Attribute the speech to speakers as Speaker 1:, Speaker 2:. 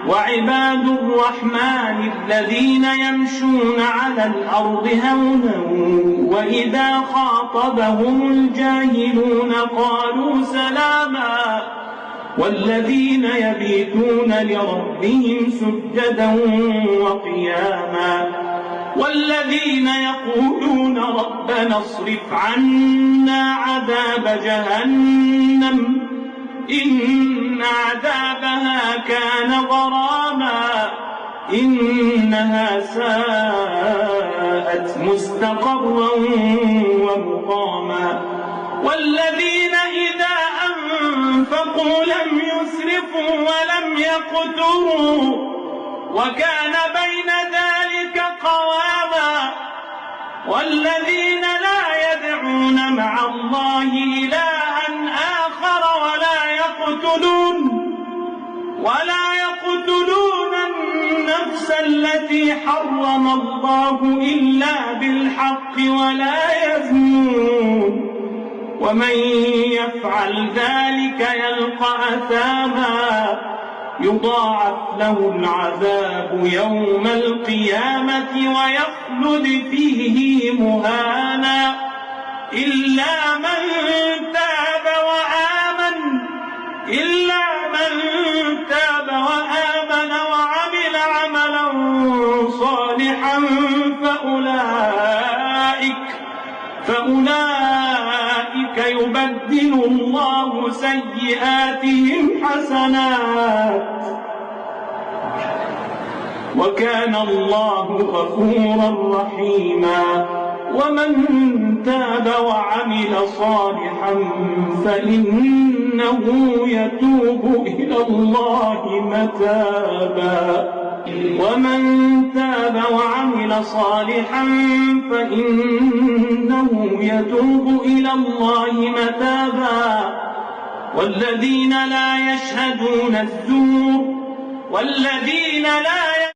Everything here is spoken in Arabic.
Speaker 1: وعباد الرحمن الذين يمشون على الأرض هونا وإذا خاطبهم الجاهلون قالوا سلاما والذين يبيتون لربهم سجدا وقياما والذين يقولون ربنا اصرف عنا عذاب جهنم إن عذابها كان غراما إنها ساءت مستقرا ومقاما والذين إذا أنفقوا لم يسرفوا ولم يقتروا وكان بين ذلك قواما والذين لا يدعون مع الله إلها آخر ولا يقتلون النفس التي حرم الله إلا بالحق ولا يزنون ومن يفعل ذلك يلقى أثاما يضاعف له العذاب يوم القيامة ويخلد فيه مهانا إلا من تاب وعمل عملا صالحا فأولئك يبدل الله سيئاتهم حسنات وكان الله غفورا رحيما ومن تاب وعمل صالحا فإنه يتوب إلى الله متابا والذين لا يشهدون الزور